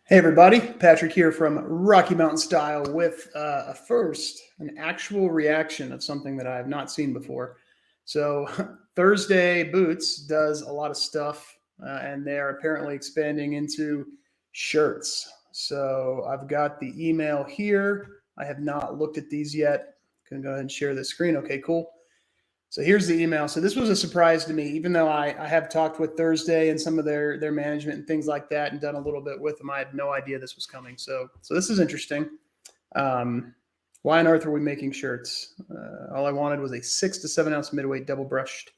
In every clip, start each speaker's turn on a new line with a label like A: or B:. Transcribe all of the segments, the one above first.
A: Hey everybody, Patrick here from Rocky Mountain Style with an actual reaction of something that I have not seen before. So Thursday Boots does a lot of stuff, and they're apparently expanding into shirts. So I've got the email here. I have not looked at these yet. Can go ahead and share the screen. Okay, cool. So here's the email. So this was a surprise to me, even though I have talked with Thursday and some of their management and things like that, and done a little bit with them. I had no idea this was coming. So this is interesting. Um, why on earth are we making shirts? All I wanted was a 6 to 7 ounce midweight double brushed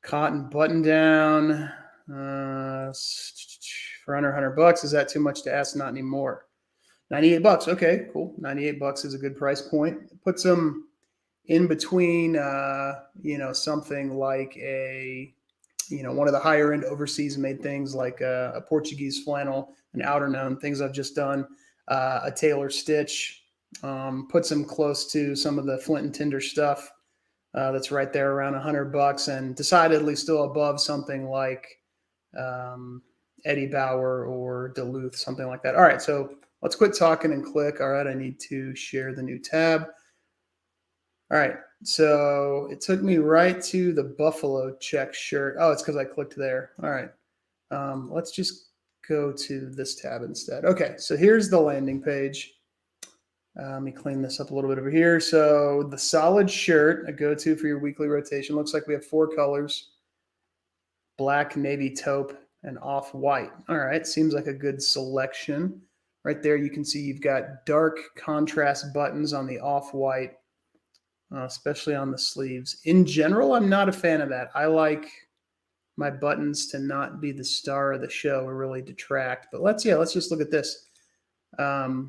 A: cotton button down for under $100. Is that too much to ask? Not anymore. $98. Okay, cool. $98 is a good price point. Put some in between, something like one of the higher end overseas made things like a Portuguese flannel, an outer known, things I've just done, a tailor stitch, put some close to some of the Flint and Tinder stuff that's right there around $100, and decidedly still above something like Eddie Bauer or Duluth, something like that. All right, so let's quit talking and click. All right, I need to share the new tab. All right, so it took me right to the Buffalo check shirt. Oh, it's because I clicked there. All right, let's just go to this tab instead. Okay, so here's the landing page. Let me clean this up a little bit over here. So the solid shirt, a go-to for your weekly rotation. Looks like we have 4 colors: black, navy taupe, and off-white. All right, seems like a good selection. Right there, you can see you've got dark contrast buttons on the off-white, especially on the sleeves. In general, I'm not a fan of that. I like my buttons to not be the star of the show or really detract. But let's just look at this. Can't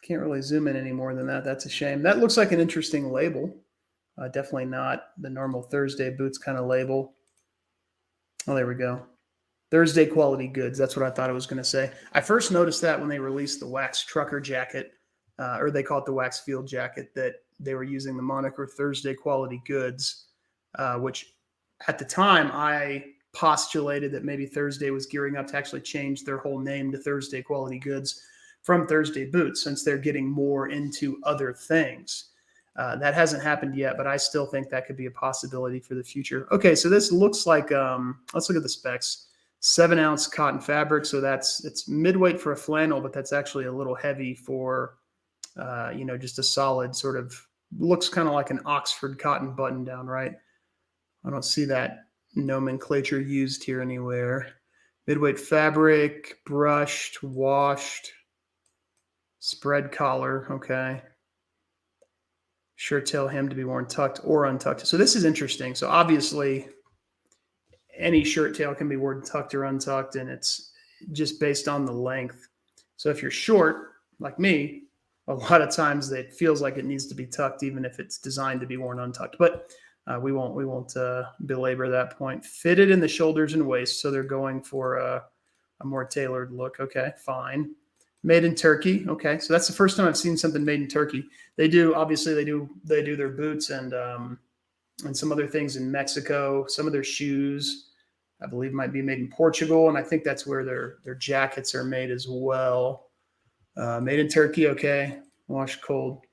A: really zoom in any more than that. That's a shame. That looks like an interesting label. Definitely not the normal Thursday Boots kind of label. Oh, there we go. Thursday quality goods. That's what I thought it was going to say. I first noticed that when they released the wax trucker jacket, or they call it the wax field jacket, that they were using the moniker Thursday quality goods, which at the time I postulated that maybe Thursday was gearing up to actually change their whole name to Thursday quality goods from Thursday Boots, since they're getting more into other things. That hasn't happened yet, but I still think that could be a possibility for the future. Okay, so this looks like, let's look at the specs. 7-ounce cotton fabric, so it's midweight for a flannel, but that's actually a little heavy for, just a solid sort of, looks kind of like an Oxford cotton button down, right? I don't see that nomenclature used here anywhere. Midweight fabric, brushed, washed, spread collar, okay. Shirt tail hem to be worn tucked or untucked. So this is interesting. So obviously any shirt tail can be worn tucked or untucked, and it's just based on the length. So if you're short, like me, a lot of times it feels like it needs to be tucked, even if it's designed to be worn untucked. But we won't belabor that point. Fitted in the shoulders and waist, so they're going for a more tailored look. Okay, fine. Made in Turkey. Okay, so that's the first time I've seen something made in Turkey. They do their boots and some other things in Mexico. Some of their shoes, I believe, might be made in Portugal, and I think that's where their jackets are made as well. Made in Turkey. Okay, wash cold.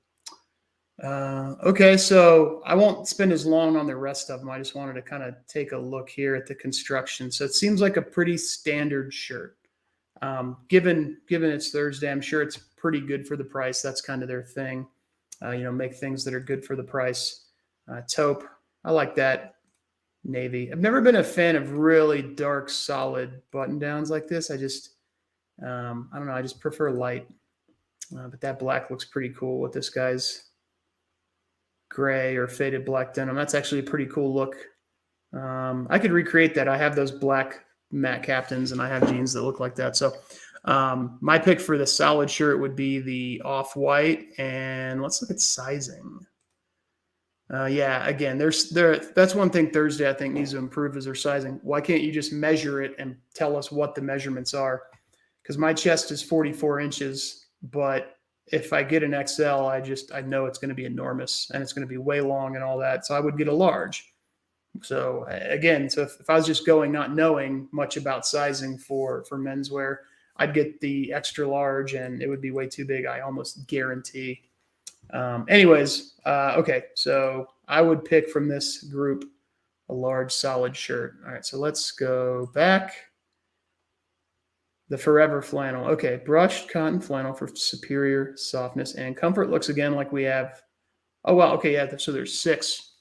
A: Okay, so I won't spend as long on the rest of them. I just wanted to kind of take a look here at the construction. So it seems like a pretty standard shirt. Given it's Thursday, I'm sure it's pretty good for the price. That's kind of their thing. Make things that are good for the price. Taupe, I like that. Navy. I've never been a fan of really dark, solid button downs like this. I don't know. I just prefer light. But that black looks pretty cool with this guy's gray or faded black denim. That's actually a pretty cool look. I could recreate that. I have those black matte captains, and I have jeans that look like that. So my pick for the solid shirt would be the off-white, and let's look at sizing. Again, that's one thing Thursday I think needs to improve is their sizing. Why can't you just measure it and tell us what the measurements are? Because my chest is 44 inches, but if I get an XL, I know it's going to be enormous, and it's going to be way long and all that. So I would get a large. So again, if I was just going not knowing much about sizing for menswear, I'd get the extra large and it would be way too big. I almost guarantee. Anyways, okay. So I would pick from this group a large solid shirt. All right. So let's go back. The Forever Flannel. Okay. Brushed cotton flannel for superior softness and comfort. Looks again like we have, oh, wow. Okay. Yeah. So there's six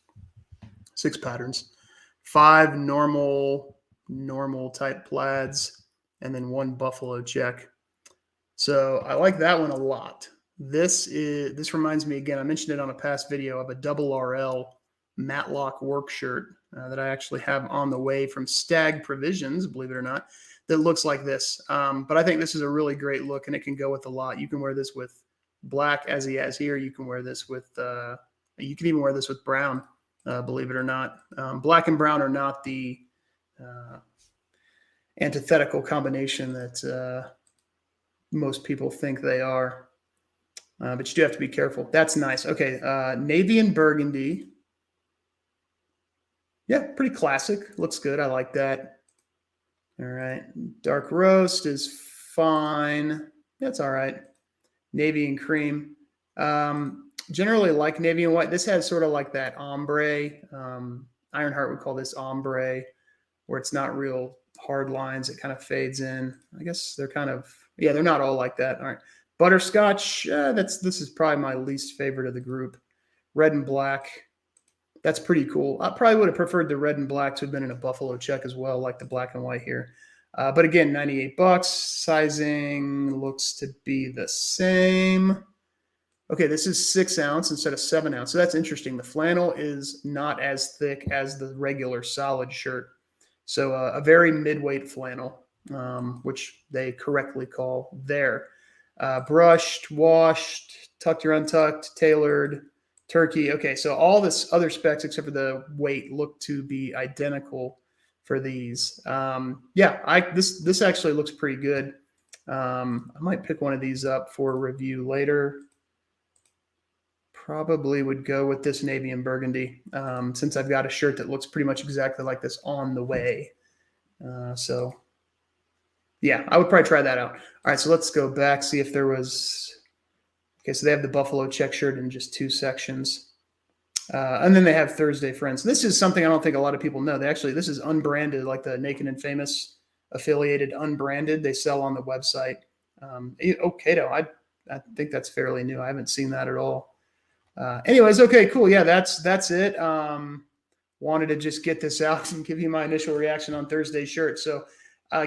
A: patterns, 5 normal type plaids, and then 1 buffalo check. So I like that one a lot. This reminds me again, I mentioned it on a past video, of a double RL Matlock work shirt that I actually have on the way from Stag Provisions, believe it or not, that looks like this. But I think this is a really great look, and it can go with a lot. You can wear this with black, as he has here. You can wear this with, you can even wear this with brown, believe it or not. Black and brown are not the antithetical combination that most people think they are. But you do have to be careful. That's nice. Okay, navy and burgundy. Yeah, pretty classic. Looks good. I like that. All right. Dark roast is fine. That's all right. Navy and cream. Generally like navy and white. This has sort of like that ombre. Ironheart would call this ombre, where it's not real hard lines. It kind of fades in. I guess they're kind of, yeah, they're not all like that. All right. Butterscotch. This is probably my least favorite of the group. Red and black. That's pretty cool. I probably would have preferred the red and black to have been in a buffalo check as well, like the black and white here. But again, $98. Sizing looks to be the same. Okay, this is 6 ounce instead of 7 ounce. So that's interesting. The flannel is not as thick as the regular solid shirt. So a very mid-weight flannel, which they correctly call there. Brushed, washed, tucked or untucked, tailored, turkey. Okay, so all this other specs except for the weight look to be identical for these. Yeah, this actually looks pretty good. I might pick one of these up for review later. Probably would go with this navy and burgundy, since I've got a shirt that looks pretty much exactly like this on the way. So yeah, I would probably try that out. All right, so let's go back, see if there was, okay, so they have the buffalo check shirt in just 2 sections. And then they have Thursday Friends. This is something I don't think a lot of people know. This is unbranded, like the Naked and Famous affiliated unbranded. They sell on the website. Okato, I think that's fairly new. I haven't seen that at all. Anyways, okay, cool. Yeah, that's it. Wanted to just get this out and give you my initial reaction on Thursday's shirt. So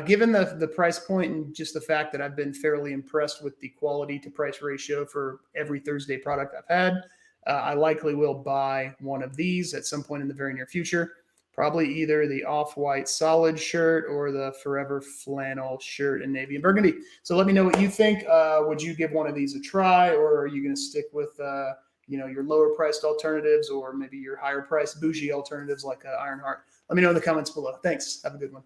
A: given the price point and just the fact that I've been fairly impressed with the quality to price ratio for every Thursday product I've had, I likely will buy one of these at some point in the very near future. Probably either the off-white solid shirt or the Forever Flannel shirt in navy and burgundy. So let me know what you think. Would you give one of these a try, or are you going to stick with your lower priced alternatives, or maybe your higher priced bougie alternatives like Ironheart? Let me know in the comments below. Thanks. Have a good one.